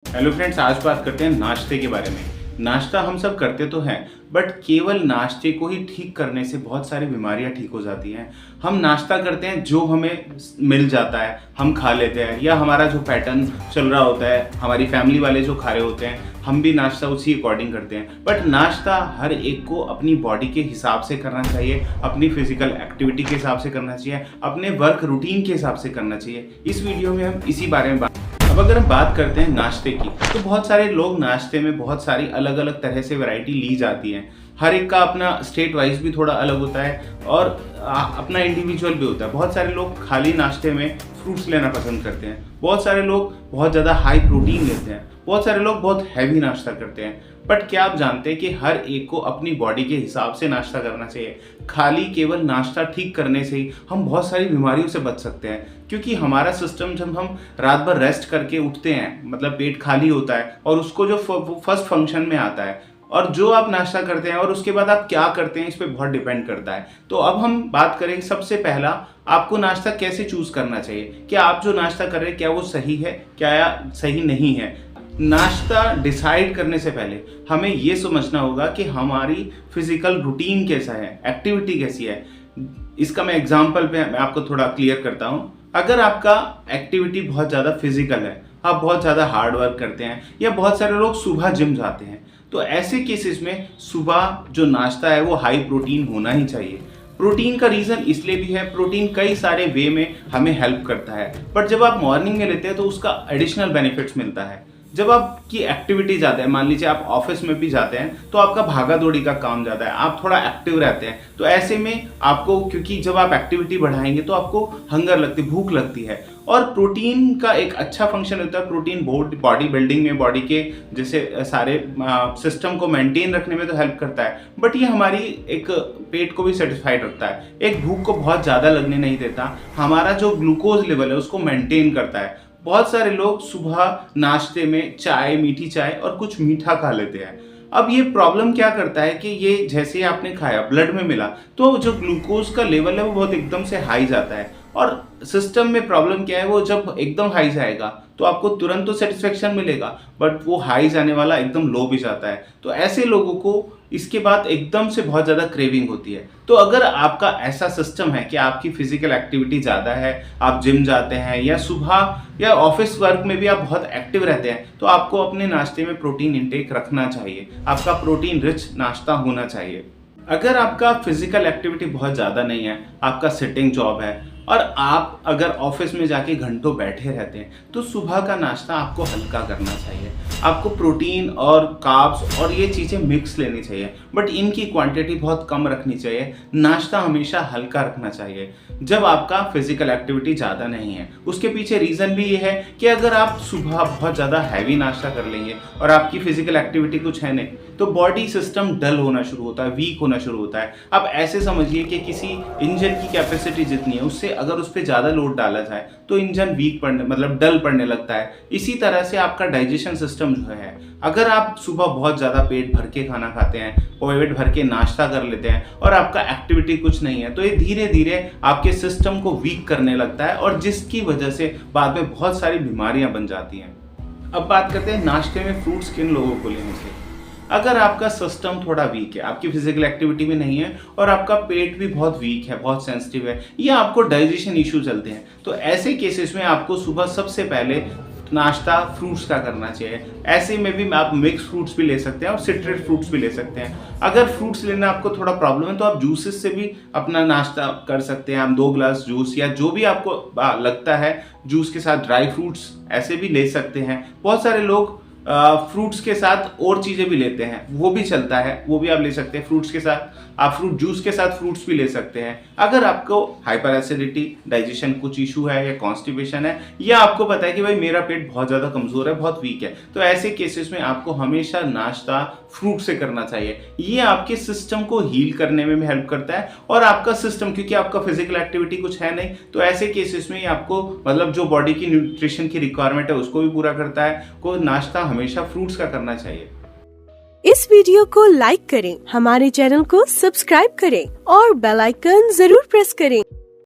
Hello friends, आज बात करते हैं नाश्ते के बारे में। नाश्ता हम सब करते तो हैं, बट केवल नाश्ते को ही ठीक करने से बहुत सारी बीमारियां ठीक हो जाती हैं। हम नाश्ता करते हैं, जो हमें मिल जाता है हम खा लेते हैं, या हमारा जो पैटर्न चल रहा होता है, हमारी फैमिली वाले जो खा रहे होते हैं, हम भी नाश्ता उसी अकॉर्डिंग करते हैं। बट नाश्ता हर एक को अपनी बॉडी के हिसाब से करना चाहिए, अपनी फिजिकल एक्टिविटी के हिसाब से करना चाहिए, अपने वर्क रूटीन के हिसाब से करना चाहिए। इस वीडियो में हम इसी बारे में अब अगर हम बात करते हैं नाश्ते की, तो बहुत सारे लोग नाश्ते में बहुत सारी अलग अलग तरह से वैरायटी ली जाती है। हर एक का अपना स्टेट वाइज भी थोड़ा अलग होता है और अपना इंडिविजुअल भी होता है। बहुत सारे लोग खाली नाश्ते में फ्रूट्स लेना पसंद करते हैं, बहुत सारे लोग बहुत ज़्यादा हाई प्रोटीन लेते हैं, बहुत सारे लोग बहुत हैवी नाश्ता करते हैं। बट क्या आप जानते हैं कि हर एक को अपनी बॉडी के हिसाब से नाश्ता करना चाहिए। खाली केवल नाश्ता ठीक करने से ही हम बहुत सारी बीमारियों से बच सकते हैं, क्योंकि हमारा सिस्टम जब हम रात भर रेस्ट करके उठते हैं, मतलब पेट खाली होता है और उसको जो फर्स्ट फंक्शन में आता है, और जो आप नाश्ता करते हैं और उसके बाद आप क्या करते हैं, इस पर बहुत डिपेंड करता है। तो अब हम बात करें, सबसे पहला आपको नाश्ता कैसे चूज करना चाहिए, क्या आप जो नाश्ता कर रहे हैं क्या वो सही है, क्या सही नहीं है। नाश्ता डिसाइड करने से पहले हमें ये समझना होगा कि हमारी फिजिकल रूटीन कैसा है, एक्टिविटी कैसी है। इसका मैं एग्जांपल पे मैं आपको थोड़ा क्लियर करता हूँ। अगर आपका एक्टिविटी बहुत ज़्यादा फिजिकल है, आप बहुत ज़्यादा हार्ड वर्क करते हैं, या बहुत सारे लोग सुबह जिम जाते हैं, तो ऐसे केसेस में सुबह जो नाश्ता है वो हाई प्रोटीन होना ही चाहिए। प्रोटीन का रीज़न इसलिए भी है, प्रोटीन कई सारे वे में हमें हेल्प करता है, बट जब आप मॉर्निंग में लेते हैं तो उसका एडिशनल बेनिफिट्स मिलता है। जब आपकी एक्टिविटी ज़्यादा है, मान लीजिए आप ऑफिस में भी जाते हैं, तो आपका भागा दौड़ी का काम ज़्यादा है, आप थोड़ा एक्टिव रहते हैं, तो ऐसे में आपको, क्योंकि जब आप एक्टिविटी बढ़ाएंगे तो आपको हंगर लगती, भूख लगती है। और प्रोटीन का एक अच्छा फंक्शन होता है, प्रोटीन बॉडी बिल्डिंग में, बॉडी के जैसे सारे सिस्टम को मेंटेन रखने में तो हेल्प करता है, बट ये हमारी एक पेट को भी सेटिस्फाइड रखता है, एक भूख को बहुत ज़्यादा लगने नहीं देता, हमारा जो ग्लूकोज लेवल है उसको मेंटेन करता है। बहुत सारे लोग सुबह नाश्ते में चाय, मीठी चाय और कुछ मीठा खा लेते हैं। अब ये प्रॉब्लम क्या करता है कि ये जैसे ही आपने खाया, ब्लड में मिला, तो जो ग्लूकोज का लेवल है वो बहुत एकदम से हाई जाता है। और सिस्टम में प्रॉब्लम क्या है, वो जब एकदम हाई जाएगा तो आपको तुरंत तो सेटिस्फेक्शन मिलेगा, बट वो हाई जाने वाला एकदम लो भी जाता है। तो ऐसे लोगों को इसके बाद एकदम से बहुत ज़्यादा क्रेविंग होती है। तो अगर आपका ऐसा सिस्टम है कि आपकी फिजिकल एक्टिविटी ज़्यादा है, आप जिम जाते हैं, या सुबह या ऑफिस वर्क में भी आप बहुत एक्टिव रहते हैं, तो आपको अपने नाश्ते में प्रोटीन इंटेक रखना चाहिए, आपका प्रोटीन रिच नाश्ता होना चाहिए। अगर आपका फिजिकल एक्टिविटी बहुत ज़्यादा नहीं है, आपका सिटिंग जॉब है, और आप अगर ऑफिस में जाके घंटों बैठे रहते हैं, तो सुबह का नाश्ता आपको हल्का करना चाहिए। आपको प्रोटीन और कार्ब्स और ये चीज़ें मिक्स लेनी चाहिए, बट इनकी क्वांटिटी बहुत कम रखनी चाहिए। नाश्ता हमेशा हल्का रखना चाहिए जब आपका फिजिकल एक्टिविटी ज़्यादा नहीं है। उसके पीछे रीज़न भी ये है कि अगर आप सुबह बहुत ज़्यादा हैवी नाश्ता कर लेंगे और आपकी फिजिकल एक्टिविटी कुछ है नहीं, तो बॉडी सिस्टम डल होना शुरू होता है, वीक होना शुरू होता है। आप ऐसे समझिए कि किसी इंजन की कैपेसिटी जितनी है, उससे अगर उस पर ज़्यादा लोड डाला जाए तो इंजन वीक पड़ने, मतलब डल पड़ने लगता है। इसी तरह से आपका डाइजेशन सिस्टम जो है, अगर आप सुबह बहुत ज़्यादा पेट भर के खाना खाते हैं, पेट भर के नाश्ता कर लेते हैं, और आपका एक्टिविटी कुछ नहीं है, तो ये धीरे धीरे आपके सिस्टम को वीक करने लगता है, और जिसकी वजह से बाद में बहुत सारी बीमारियां बन जाती हैं। अब बात करते हैं नाश्ते में फ्रूट्स किन लोगों को लेने से। अगर आपका सिस्टम थोड़ा वीक है, आपकी फिजिकल एक्टिविटी भी नहीं है, और आपका पेट भी बहुत वीक है, बहुत सेंसिटिव है, या आपको डाइजेशन इश्यू चलते हैं, तो ऐसे केसेस में आपको सुबह सबसे पहले नाश्ता फ्रूट्स का करना चाहिए। ऐसे में भी आप मिक्स फ्रूट्स भी ले सकते हैं और सिट्रेट फ्रूट्स भी ले सकते हैं। अगर फ्रूट्स लेना आपको थोड़ा प्रॉब्लम है, तो आप जूसेस से भी अपना नाश्ता कर सकते हैं। आप 2 ग्लास जूस, या जो भी आपको लगता है, जूस के साथ ड्राई फ्रूट्स ऐसे भी ले सकते हैं। बहुत सारे लोग फ्रूट्स के साथ और चीज़ें भी लेते हैं, वो भी चलता है, वो भी आप ले सकते हैं। फ्रूट्स के साथ आप फ्रूट जूस के साथ फ्रूट्स भी ले सकते हैं। अगर आपको हाइपर एसिडिटी, डाइजेशन कुछ इशू है, या कॉन्स्टिपेशन है, या आपको पता है कि भाई मेरा पेट बहुत ज़्यादा कमज़ोर है, बहुत वीक है, तो ऐसे केसेस में आपको हमेशा नाश्ता फ्रूट से करना चाहिए। ये आपके सिस्टम को हील करने में भी हेल्प करता है, और आपका सिस्टम, क्योंकि आपका फिजिकल एक्टिविटी कुछ है नहीं, तो ऐसे केसेस में आपको, मतलब जो बॉडी की न्यूट्रिशन की रिक्वायरमेंट है उसको भी पूरा करता है। को नाश्ता हमेशा फ्रूट्स का करना चाहिए। इस वीडियो को लाइक करें, हमारे चैनल को सब्सक्राइब करें और बेल आइकन जरूर प्रेस करें।